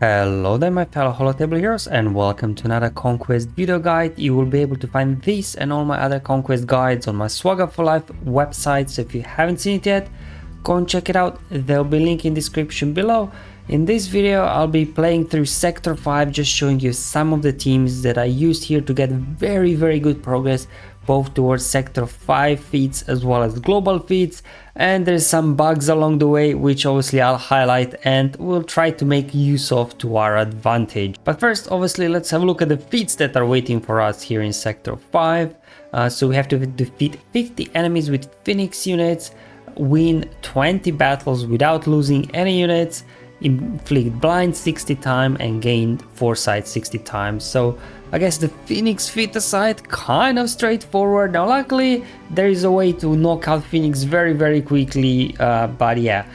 Hello there my fellow holotable heroes and welcome to another Conquest video guide. You will be able to find this and all my other Conquest guides on my SWGOH for Life website, so if you haven't seen it yet, go and check it out. There'll be a link in the description below. In this video I'll be playing through Sector 5, just showing you some of the teams that I used here to get very good progress both towards Sector 5 feats as well as global feats, and there's some bugs along the way which obviously I'll highlight and we'll try to make use of to our advantage. But first, obviously, let's have a look at the feats that are waiting for us here in Sector 5. So we have to defeat 50 enemies with Phoenix units, win 20 battles without losing any units, inflict blind 60 times and gain foresight 60 times. So I guess the Phoenix feat aside, kind of straightforward. Now luckily there is a way to knock out Phoenix very quickly, but yeah,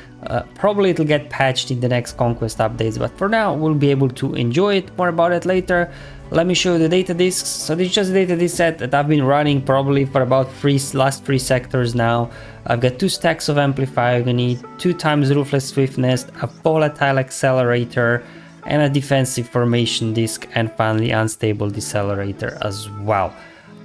probably it'll get patched in the next Conquest updates, but for now we'll be able to enjoy it. More about it later. Let me show you the data discs. So this is just a data disc set that I've been running probably for about last three sectors now. I've got 2 stacks of Amplify Agony, 2 times Ruthless Swiftness, a Volatile Accelerator, and a Defensive Formation disc, and finally Unstable Decelerator as well.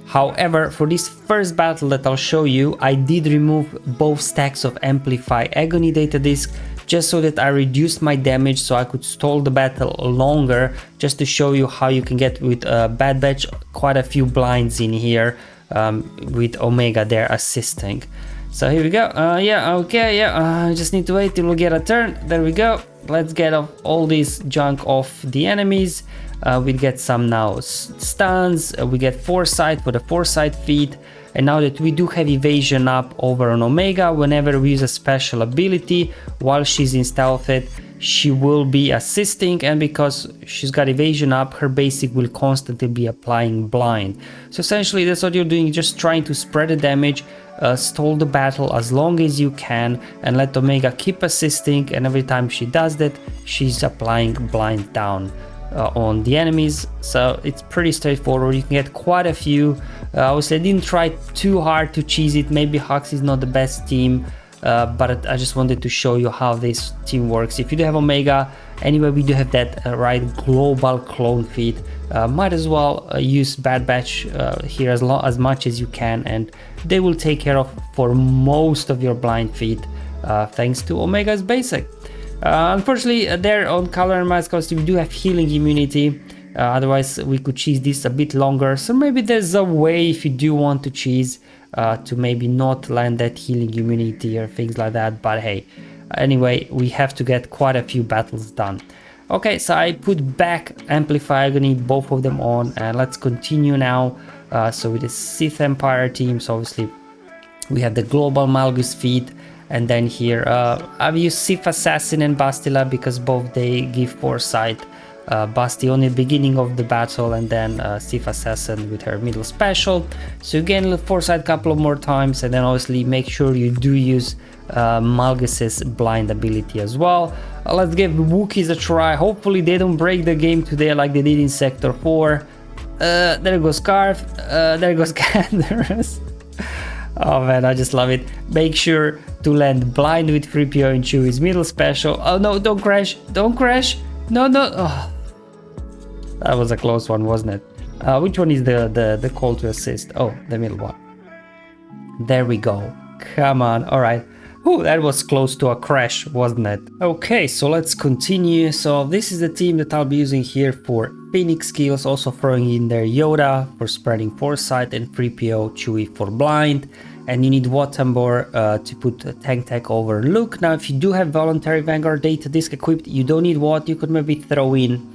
However, for this first battle that I'll show you, I did remove both stacks of Amplify Agony data disc just so that I reduced my damage so I could stall the battle longer, just to show you how you can get with Bad Batch quite a few blinds in here with Omega there assisting. So here we go. I just need to wait till we get a turn. There we go. Let's get off all this junk off the enemies. We get some now stuns, we get Foresight for the Foresight feat, and now that we do have evasion up over on Omega, whenever we use a special ability while she's in stealthed, she will be assisting, and because she's got evasion up, her basic will constantly be applying blind. So essentially that's what you're doing, just trying to spread the damage, stall the battle as long as you can, and let Omega keep assisting, and every time she does that, she's applying blind down on the enemies. So it's pretty straightforward. You can get quite a few. Obviously I didn't try too hard to cheese it. Maybe Hux is not the best team, but I just wanted to show you how this team works. If you do have Omega, anyway, we do have that right global clone feat. Might as well use Bad Batch here as much as you can, and they will take care of for most of your blind feat thanks to Omega's basic. Unfortunately, there on Color and Mask costume we do have healing immunity, otherwise we could cheese this a bit longer. So maybe there's a way, if you do want to cheese, to maybe not land that healing immunity or things like that, but hey, anyway, we have to get quite a few battles done. Okay, so I put back Amplify Agony, both of them on, and let's continue now. So with the Sith Empire teams, obviously we have the global Malgus feat, and then here I've used Sith Assassin and Bastila because both they give Foresight. Basti only the beginning of the battle, and then Sith Assassin with her middle special. So you gain Foresight a couple of more times, and then obviously make sure you do use Malgus's blind ability as well. Let's give Wookies a try. Hopefully they don't break the game today like they did in Sector 4. There goes Scarf, there goes Canderous. Oh man, I just love it. Make sure to land blind with 3PO and Chewie's middle special. Oh no, don't crash, don't crash. No. Oh. That was a close one, wasn't it? Which one is the call to assist? Oh, the middle one. There we go. Come on. All right. Oh, that was close to a crash, wasn't it? Okay, so let's continue. So this is the team that I'll be using here for Phoenix skills, also throwing in there Yoda for spreading Foresight and 3PO Chewie for blind. And you need Watambor to put Tank Tech over Luke. Now, if you do have Voluntary Vanguard data disc equipped, you don't need Wat. You could maybe throw in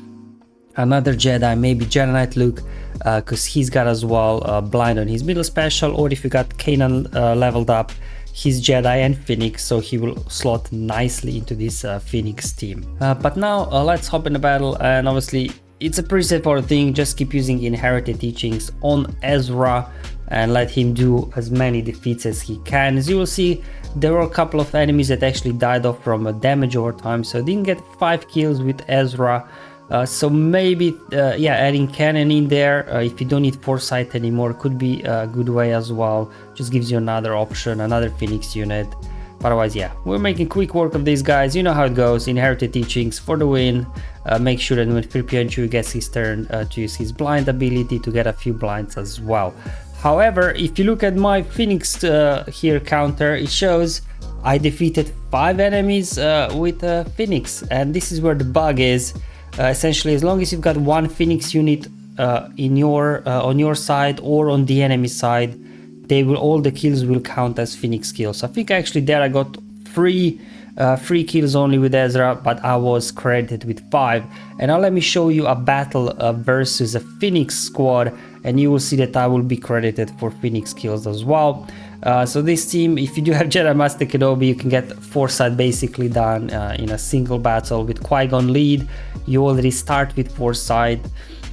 another Jedi, maybe Jedi Knight Luke, because he's got as well blind on his middle special. Or if you got Kanan leveled up, he's Jedi and Phoenix, so he will slot nicely into this Phoenix team. But now let's hop in the battle, and obviously it's a pretty straightforward thing. Just keep using Inherited Teachings on Ezra and let him do as many defeats as he can. As you will see, there were a couple of enemies that actually died off from damage over time, so I didn't get 5 kills with Ezra. So maybe adding Cannon in there if you don't need Foresight anymore could be a good way as well. Just gives you another option, another Phoenix unit. Otherwise, yeah, we're making quick work of these guys. You know how it goes. Inherited Teachings for the win. make sure that when 3PO and Chewie gets his turn to use his blind ability to get a few blinds as well. However, if you look at my Phoenix here counter, it shows I defeated 5 enemies with Phoenix, and this is where the bug is. Essentially, as long as you've got 1 Phoenix unit in your on your side or on the enemy side, all the kills will count as Phoenix kills. I think actually there I got 3 kills only with Ezra, but I was credited with 5. And now let me show you a battle versus a Phoenix squad, and you will see that I will be credited for Phoenix kills as well. So this team, if you do have Jedi Master Kenobi, you can get Foresight basically done in a single battle with Qui-Gon lead. You already start with Foresight.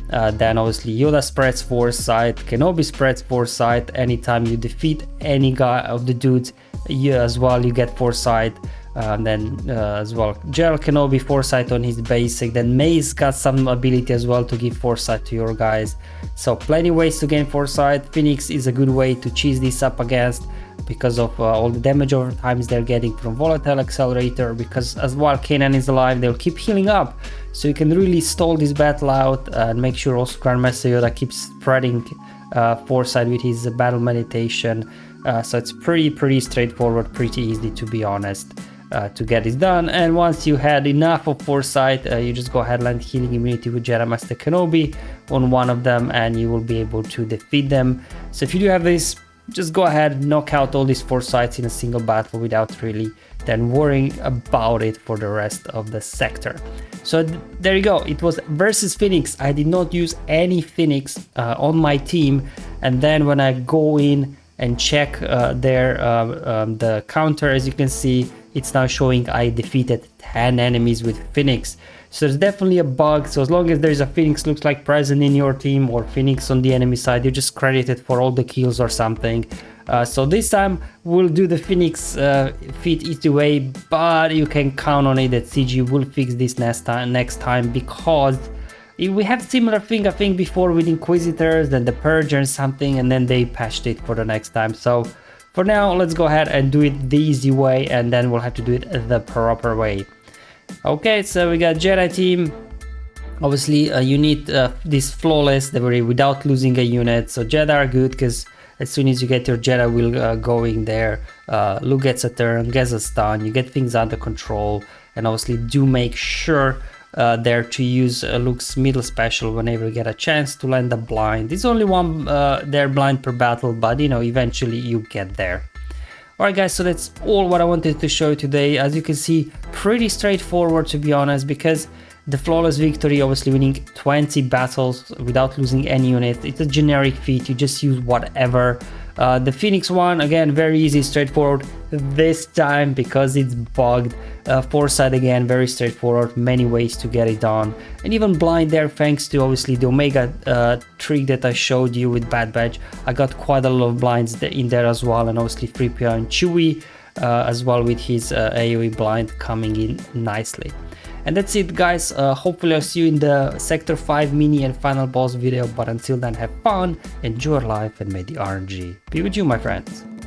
Then obviously Yoda spreads Foresight, Kenobi spreads Foresight. Anytime you defeat any guy of the dudes, you as well you get Foresight. Then as well General Kenobi Foresight on his basic. Then Mace got some ability as well to give Foresight to your guys. So plenty ways to gain Foresight. Phoenix is a good way to cheese this up against, because of all the damage over times they're getting from Volatile Accelerator, because as while Kanan is alive they'll keep healing up, so you can really stall this battle out and make sure also Grandmaster Yoda keeps spreading Foresight with his battle meditation. So it's pretty straightforward, pretty easy to be honest, to get this done. And once you had enough of Foresight, you just go ahead and land healing immunity with Jedi Master Kenobi on one of them, and you will be able to defeat them. So if you do have this, just go ahead and knock out all these Foresights in a single battle without really then worrying about it for the rest of the sector. So there you go, it was versus Phoenix. I did not use any Phoenix on my team, and then when I go in and check the counter, as you can see, it's now showing I defeated 10 enemies with Phoenix. So there's definitely a bug. So as long as there's a Phoenix looks like present in your team, or Phoenix on the enemy side, you're just credited for all the kills or something. So this time we'll do the Phoenix feat easy way, but you can count on it that CG will fix this next time, because we have similar thing I think before with Inquisitors, then the Purge and something, and then they patched it for the next time. So for now, let's go ahead and do it the easy way, and then we'll have to do it the proper way. Okay, so we got Jedi team. Obviously, you need this flawless delivery without losing a unit. So Jedi are good, because as soon as you get your Jedi wheel going there, Luke gets a turn, gets a stun, you get things under control, and obviously do make sure there to use Luke's middle special whenever you get a chance to land a blind. It's only one there blind per battle, but you know, eventually you get there. Alright guys, so that's all what I wanted to show you today. As you can see, pretty straightforward to be honest, because the flawless victory, obviously winning 20 battles without losing any unit, it's a generic feat, you just use whatever. The Phoenix one, again, very easy, straightforward this time because it's bugged. Foresight, again, very straightforward, many ways to get it done. And even blind there, thanks to obviously the Omega trick that I showed you with Bad Batch. I got quite a lot of blinds in there as well, and obviously 3PO and Chewie as well with his AoE blind coming in nicely. And that's it guys, hopefully I'll see you in the Sector 5 mini and final boss video, but until then have fun, enjoy life, and may the RNG be with you my friends.